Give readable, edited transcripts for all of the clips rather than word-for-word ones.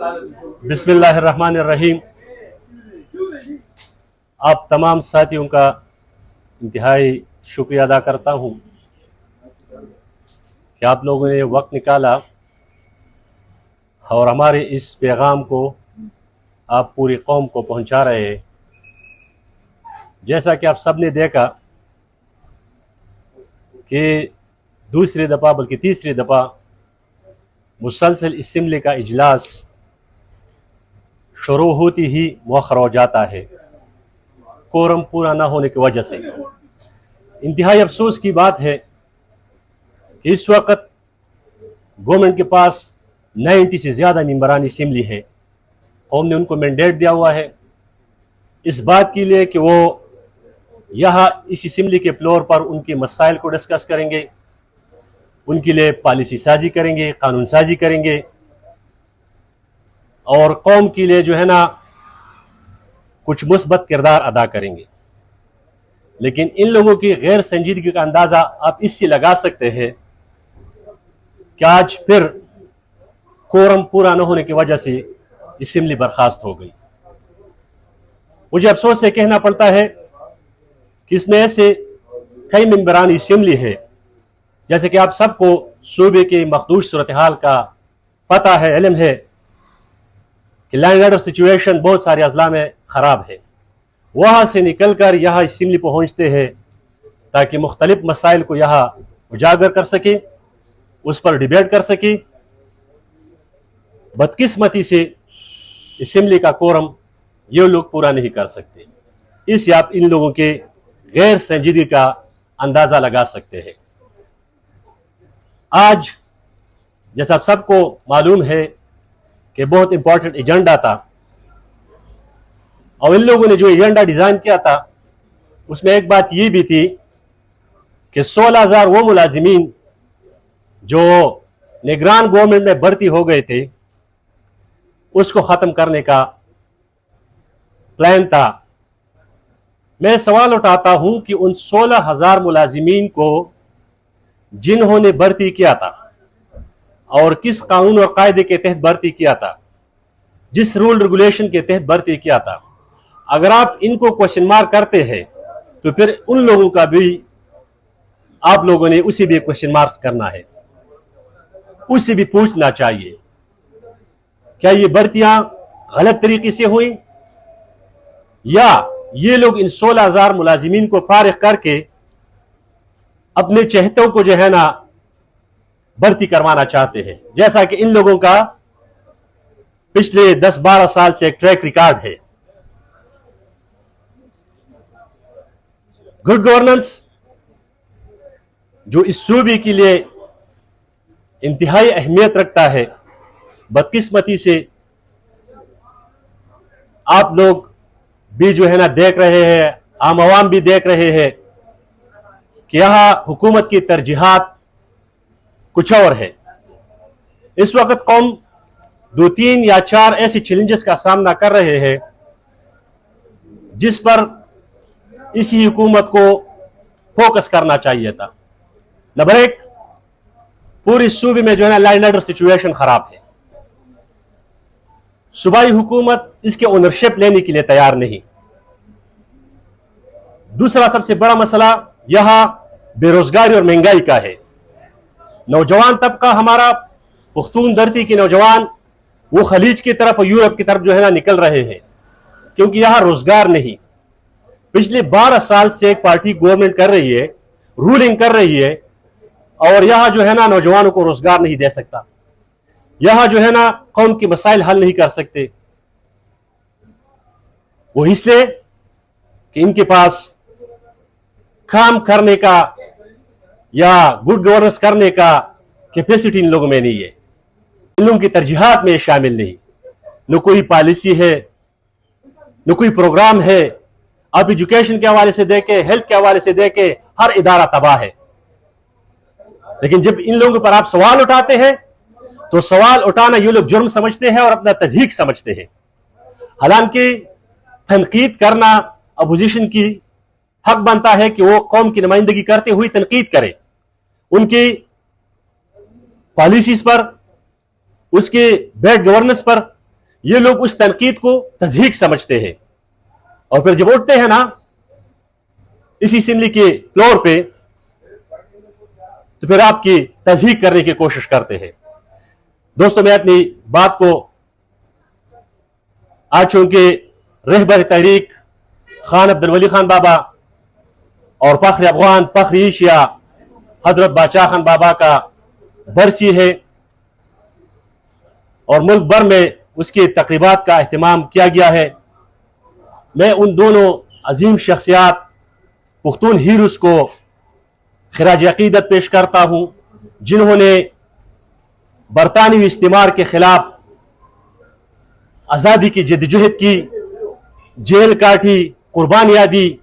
बिस्मिल्लाहिर्रहमानिर्रहीम। आप तमाम साथियों का इंतहाई शुक्रिया अदा करता हूँ कि आप लोगों ने वक्त निकाला और हमारे इस पैगाम को आप पूरी कौम को पहुँचा रहे हैं। जैसा कि आप सब ने देखा कि दूसरी दफ़ा बल्कि तीसरी दफ़ा मुसलसल असम्बली का इजलास शुरू होती ही मौखर हो जाता है कोरम पूरा ना होने की वजह से। इंतहाई अफसोस की बात है कि इस वक्त गवर्नमेंट के पास 90 से ज़्यादा मेंबरान असम्बली है। कौम ने उनको मैंडेट दिया हुआ है इस बात के लिए कि वो यहाँ इस असम्बली के फ्लोर पर उनके मसाइल को डिस्कस करेंगे, उनके लिए पॉलिसी साजी करेंगे, कानून साजी करेंगे और कौम के लिए जो है ना कुछ मुस्बत किरदार अदा करेंगे। लेकिन इन लोगों की गैर संजीदगी का अंदाज़ा आप इससे लगा सकते हैं कि आज फिर कोरम पूरा न होने की वजह से असम्बली बर्खास्त हो गई। मुझे अफसोस से कहना पड़ता है कि इसमें ऐसे कई मेंबरान असम्बली है, जैसे कि आप सबको सूबे के मखदूश सूरत हाल का पता है, इल्म है कि लैंड ऑर्डर सिचुएशन बहुत सारे अजला में ख़राब है। वहाँ से निकल कर यहाँ असम्बली पहुँचते हैं ताकि मुख्तलिफ मसाइल को यहाँ उजागर कर सके, उस पर डिबेट कर सके। बदकिस्मती से असम्बली का कोरम ये लोग पूरा नहीं कर सकते। इससे आप इन लोगों के गैर संजीदगी का अंदाज़ा लगा सकते हैं। आज जैसा आप सबको मालूम है कि बहुत इंपॉर्टेंट एजेंडा था और इन लोगों ने जो एजेंडा डिज़ाइन किया था उसमें एक बात ये भी थी कि 16,000 वो मुलाजिमीन जो निगरान गवर्नमेंट में भर्ती हो गए थे उसको ख़त्म करने का प्लान था। मैं सवाल उठाता हूं कि उन 16,000 मुलाजिमीन को जिन्होंने भर्ती किया था और किस कानून और कायदे के तहत भर्ती किया था, जिस रूल रेगुलेशन के तहत भर्ती किया था, अगर आप इनको क्वेश्चन मार्क करते हैं तो फिर उन लोगों का भी आप लोगों ने उसी भी क्वेश्चन मार्क्स करना है, उससे भी पूछना चाहिए क्या ये भर्तियां गलत तरीके से हुई या ये लोग इन 16,000 मुलाजिमीन को फारिग करके अपने चहेतों को जो है ना भर्ती करवाना चाहते हैं, जैसा कि इन लोगों का पिछले 10-12 साल से एक ट्रैक रिकॉर्ड है। गुड गवर्नेंस जो इस सूबे के लिए इंतहाई अहमियत रखता है, बदकिस्मती से आप लोग भी जो है ना देख रहे हैं, आम आवाम भी देख रहे हैं कि यहां हुकूमत की तरजीहात कुछ और है। इस वक्त कौम 2-3 या 4 ऐसे चैलेंजेस का सामना कर रहे हैं जिस पर इसी हुकूमत को फोकस करना चाहिए था। नंबर 1, पूरी सूबे में जो है ना लैंड ऑर्डर सिचुएशन खराब है। सूबाई हुकूमत इसके ओनरशिप लेने के लिए तैयार नहीं। दूसरा सबसे बड़ा मसला यहां बेरोजगारी और महंगाई का है। नौजवान तबका हमारा पुख्तून धरती के नौजवान वो खलीज की तरफ और यूरोप की तरफ जो है ना निकल रहे हैं क्योंकि यहां रोजगार नहीं। पिछले 12 साल से एक पार्टी गवर्नमेंट कर रही है, रूलिंग कर रही है और यहां जो है ना नौजवानों को रोजगार नहीं दे सकता, यहां जो है ना कौम के मसाइल हल नहीं कर सकते। वो इसलिए कि इनके पास काम करने का या गुड गवर्नेंस करने का कैपेसिटी इन लोगों में नहीं है। इन लोगों की तरजीहात में शामिल नहीं, न कोई पॉलिसी है, न कोई प्रोग्राम है। आप एजुकेशन के हवाले से देखें, हेल्थ के हवाले से देखें, हर इदारा तबाह है। लेकिन जब इन लोगों पर आप सवाल उठाते हैं तो सवाल उठाना ये लोग जुर्म समझते हैं और अपना तजहीक समझते हैं। हालांकि तनकीद करना अपोजिशन की हक बनता है कि वो कौम की नुमाइंदगी करते हुए तनकीद करे, उनकी पॉलिसीज पर, उसके बैड गवर्नेंस पर, ये लोग उस तनकीद को तज़हीक समझते हैं और फिर जब उठते हैं ना इसी असेंबली के फ्लोर पे तो फिर आपकी तज़हीक करने की कोशिश करते हैं। दोस्तों, मैं अपनी बात को आज चूंकि रहबर तहरीक खान अब्दुल वली खान बाबा और फ़ख्र अफ़गान फ़ख्र एशिया हजरत बादशाह खान बाबा का बरसी है और मुल्क भर में उसकी तकरीबात का अहतमाम किया गया है, मैं उन दोनों अजीम शख्सियात पुख्तून हीरोज़ को खिराज अकीदत पेश करता हूँ जिन्होंने बरतानवी इस्तिमार के खिलाफ आज़ादी की जद्दोजहद की, जेल काटी, कुर्बानियाँ दी,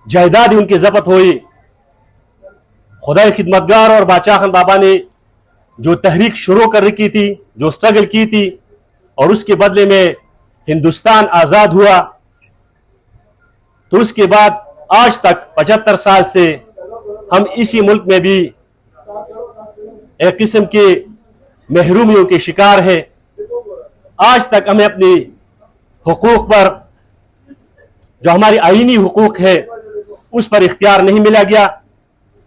जायदाद उनकी जब्त हुई। खुदा खिदमतगार और बादशाह खान बाबा ने जो तहरीक शुरू कर रखी थी, जो स्ट्रगल की थी और उसके बदले में हिंदुस्तान आज़ाद हुआ, तो उसके बाद आज तक 75 साल से हम इसी मुल्क में भी एक किस्म के महरूमियों के शिकार हैं। आज तक हमें अपनी हुकूक पर, जो हमारी आईनी हुकूक है, उस पर इख्तियार नहीं मिला गया,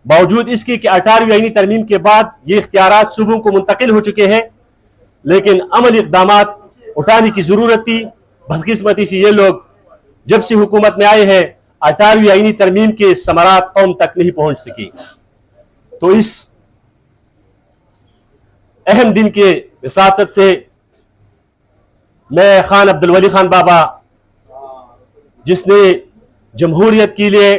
बावजूद इसके कि 18वीं आईनी तरमीम के बाद ये इख्तियारात सूबों को मुंतकिल हो चुके हैं, लेकिन अमली इक़दामात उठाने की ज़रूरत थी। बदकिस्मती से ये लोग जब से हुकूमत में आए हैं 18वीं आईनी तरमीम के समरात कौम तक नहीं पहुंच सकी। तो इस अहम दिन के विसातत से मैं खान अब्दुल वली खान बाबा, जिसने जमहूरियत के लिए,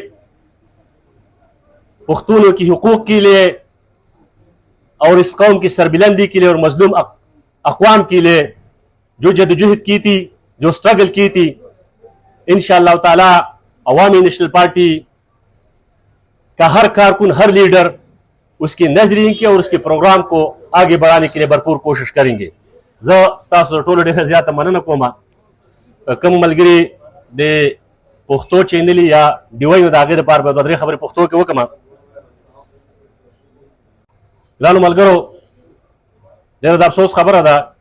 पुख्तूनों की हुकूक के लिए और इस कौम की सरबुलंदी के लिए और मजलूम अक़वाम के लिए जो जद्दोजहद की थी, जो स्ट्रगल की थी, इंशाअल्लाह ताला अवामी नेशनल पार्टी का हर कारकुन, हर लीडर उसके नजरिए के और उसके प्रोग्राम को आगे बढ़ाने के लिए भरपूर कोशिश करेंगे। टोलो ढेर ज्यादा मनना कोमा कम मलगिरी दे पुख्तो चैनल या डिवाई में दागे पार बदरे खबर पुख्तो के वकमा लालो मलगरो ढेर द अफसोस खबर अदा